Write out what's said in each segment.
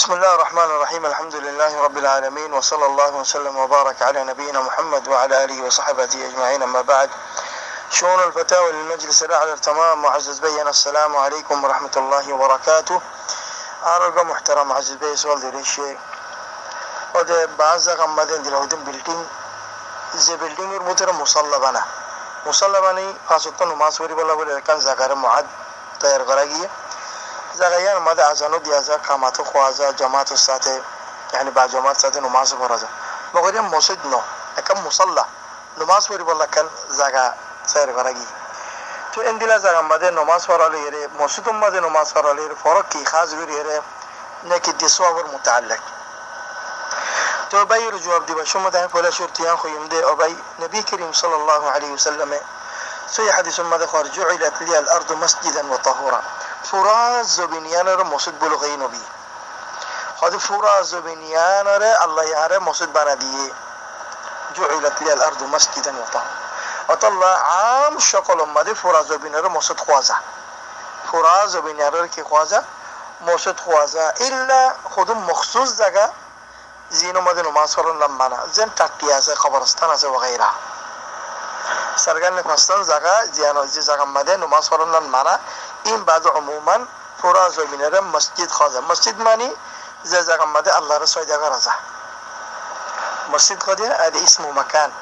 بسم الله الرحمن الرحيم الحمد لله رب العالمين وصلى الله وسلم وبارك على نبينا محمد وعلى آله وصحبه أجمعين. أما بعد، شؤون الفتاوى للمجلس الأعلى التمام معزز بينا، السلام عليكم ورحمة الله وبركاته. أرجو محترم معزز بي سؤال دي الشيء وده بعض غمدين دي لودين بلدين زي بلدين يربطر مصلباني فاسطة نماز وري بالله بله كان زكار معد تيار غراقية زغيان ماذا أزانو ديازا قاماتو خوازا جماعة الساتة يعني بعد جماعة الساتة نماز فرازا مغيرين موسيد نو أكم مصلى نماز وري بالله كان زكا تيار غراقية تو اندلا زغا ماذا نماز فرالي يري موسيد ماذا نماز فرالي يري فرق كي خاز وري يري نكي ديسوار متعلق تو باي رجواب دي بشو ده فلا شرطيان خو يمدي أبي نبي كريم صلى الله عليه وسلم سي حديث ماذا خرج جعلت لي الأرض مسجدا وطهورا فراز بنيان ر مسجد بلغي نبي هذا فراز بنيان ر الله يعرف مسجد بناديه جعلت لي الأرض مسجدا وطهورا وطلع عام شكل ماذا فراز بنيان ر مسجد خوازا فراز بنيان ر كي خوازا مسجد خوازا إلا خودم مخصوص زجا زینو مده نماز فرن لمانا زن تاکی است خبرستان است و غیره سرگان نفستان زگا زیانو زگا مده نماز فرن لمانا این بعض عموما فراز و بینره مسجد خازه مسجد مانی زگا مده الله رسول جگا رزا مسجد خودی ادی اسم و مکان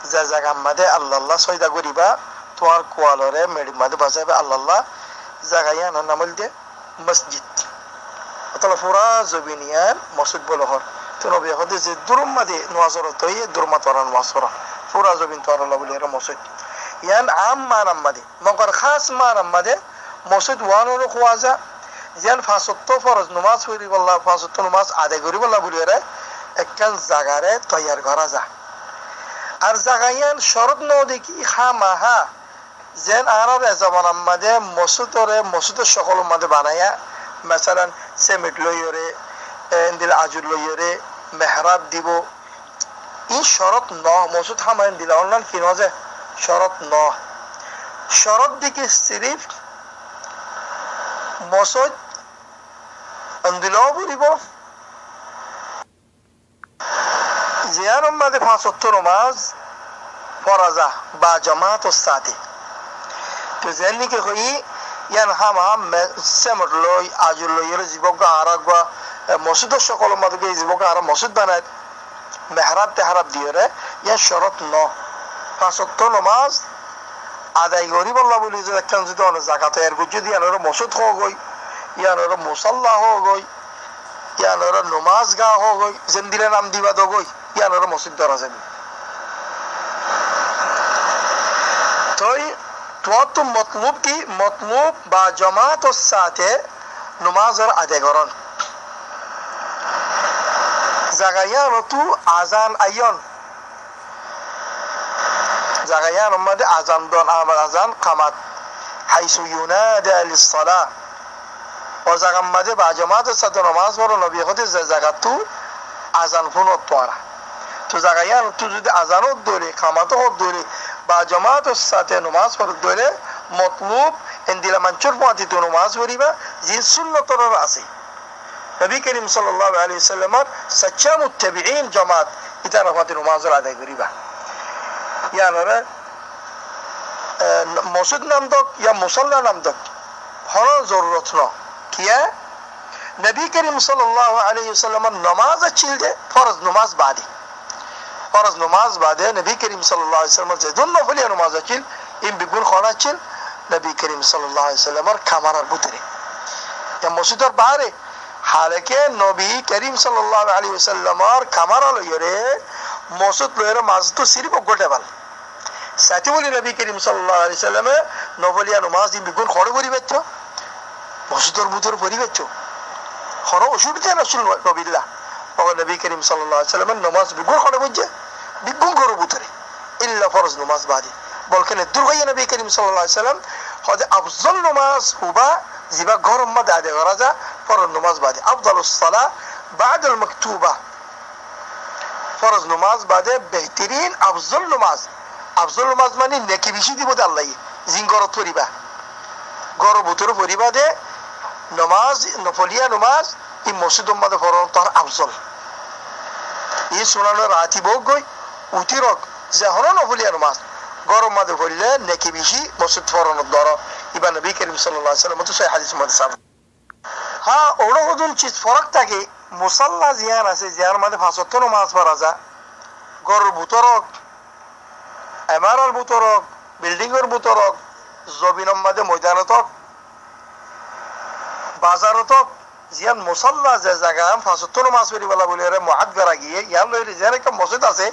زگا مده الله سویدا گریبا توار کوالوره میری مده بازه به الله زگا یان نمال ده مسجد اطلاع فراز و بینیان مسجد بلوهر تو نبی خود از درم مده نوازورت توی درمات وران نوازورا فراز و بین توار الله بلیره مسجد یان عام مانم مده مگر خاص مانم مده مسجد وانو خوازه یان فاسطو فرض نماز وری والله فاسطو نماز عاده گری والله بلیره اکن زگاره تیار گرازه ارزگایان شرط نودی کی خامها زن آرار زمان مده مسجد شغل مده بنایا مثلا سمت لویره اندل عجل لویره محراب دیبو این شرط نه موجود هم اندل آنان کی نازه شرط نه شرط دیگه صرف موجود اندل آبی با زیان اومده پاسوتو نماز فرازه با جماعت استادی تو زنی که خویی یان هم سمر لوی عجل لوی زیبا عرق مسجد شغل مدگی زیبا عرق مسجد بند محراب تحراب دیره یا شرط نه فاسطو نماز ادایگاری بالله بولی زد کنزدان زکات ارگوجی یا نور مسجد خوگوی یا نور مصلا خوگوی یا نور نمازگاه خوگوی زندیل نام دیوا دوگوی یا نور مسجد درازمی توی تو مطلوب کی مطلوب با جماعت الساته نماز را ادا کرن زغیان تو اذان ایون زغیان اومد اذان دون آمد اذان قامت حيث ينادى للصلاه و زغم مده با جماعت الساته نماز ورو نبی خود زغت تو اذان فنو تواره تو زغیان تو زد اذانو دوری قامت خود دوری با جماعت الساته نماز فرض دوره مطلوب اندیلا منچور پاتی تو نماز وریبا زین سنت راسی نبی کریم صلی الله علیه وسلم سچا متبعین جماعت ایتان پاتی نماز را ادا کریبا یا نره مسجد نام داد یا مصلی نام داد هر ضرورت نه کیا نبی کریم صلی الله علیه وسلم نماز چیلده فرض نماز بعدی فرض نماز بعده نبی کریم صلی الله علیه وسلم زدون نفلی نماز چیل این بگون خانه چیل نبی کریم صلی الله علیه وسلم کامرار بودره یا مسجد باره حالا که نبی کریم صلی الله علیه وسلم کامرار لیره مسجد لیره مازد تو سری بگوته بال ساتی بولی نبی کریم صلی الله علیه وسلم نفلی نماز این بگون خانه بوری بچو مسجد بودره بوری بچو خانه اشور بده رسول نبی الله مگر نبی کریم صلی الله علیه وسلم نماز بگون خانه بوده بگون کرو بودره إلا فرض نماز بعدي بلکن درغی نبی کریم صلی الله علیه وسلم خود افضل نماز هو زیبا گرم مد عده غرضه فرض نماز بعدي افضل الصلاة بعد المكتوبة فرض نماز بعده بهترین افضل نماز معنی نکی بیشی دی بود الله زین گرو توری با گرو بوترو فوری بعده نماز نفلیه نماز এই মসজিদ মধ্যে ফরন তার আফজল এই সুনানো রাতি ভোগ গই উতিরক যে হন নফলিয়া নামাজ গরম মধ্যে পড়লে নেকি বেশি মসজিদ ফরন ধর ইবা নবী করিম সাল্লাল্লাহু আলাইহি ওয়াসাল্লাম তো সেই হাদিস মধ্যে সাব হ্যাঁ ওড়ো ওজন চিজ ফরক থাকে মুসাল্লা জিয়ান আছে জিয়ার মধ্যে 5 ওয়াক্ত নামাজ পড়া যায় গরর ভিতরক এমআরআর ভিতরক বিল্ডিং এর ভিতরক জমিনের মধ্যে ময়দানতক বাজারতক জিয়ান মুসাল্লা যে জায়গা 5 ওয়াক্ত নামাজ পড়িবলা বলে রে মুআদ্দারা গিয়ে ইয়ান লইরে জিয়ান একটা মসজিদ আছে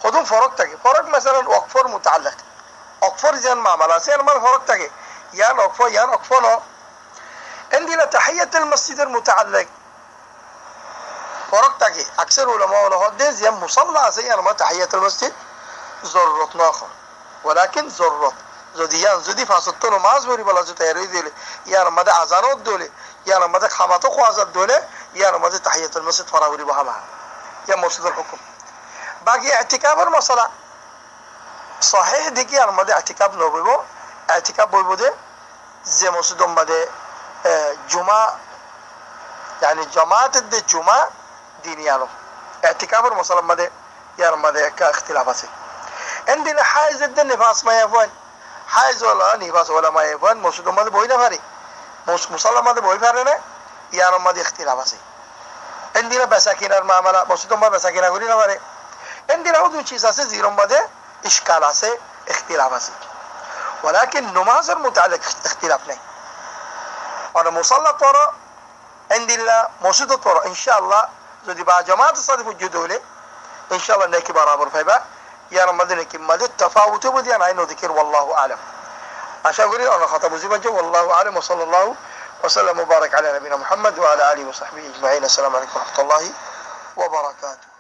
কত ফরক থাকে ফরক মাসালান ওয়াকফর মুতাআল্লাক ওয়াকফর জিয়ান মামলা আছে এর মধ্যে ফরক থাকে ইয়ান ওয়াকফর নো عندنا تحية المسجد المتعلق فرق تاكي أكثر علماء الحديث يم مصلى زي ما تحية المسجد ضرورت ناخر ولكن ضرورت زدي فاسطون نماز بری بالا جو تیاری دیله یا مده اذانات دوله یا مده خاماتو خوازت دوله یا مده تحیة المسجد فراوری با هم یا مسجد الحكم باقي اعتكاف المسألة صحيح ديكي یا مده اعتكاف نوبيبو اعتكاف بوده زي مسجد مده جمعة يعني جماعة الجمعة دينيانو اعتكاف المسألة مده يا مده كاختلافات عندنا حائز النفاس ما يفعل حائز ولا نفاس ولا ما يفعل مسجد مده بوي نفري مسألة مده بوي فرنا يا مده اختلافات عندنا بساكين المعاملة مسجد مده بساكين أقولي نفري عندنا هذو چیزا سے زیرو مده اشكالات سے اختلافات ولكن نماز المتعلق اختلاف نہیں أنا مصلى طرا عند الله مسجد طرا إن شاء الله زودي بعد جماعة الصادف الجدولة إن شاء الله نكى برابر فيبا يا رمضان نكى مدة التفاوت بدي أنا عينه ذكر والله أعلم عشان أقول أنا خطب زوجة والله أعلم وصلى الله وسلم وبارك على نبينا محمد وعلى آله وصحبه أجمعين السلام عليكم ورحمة الله وبركاته.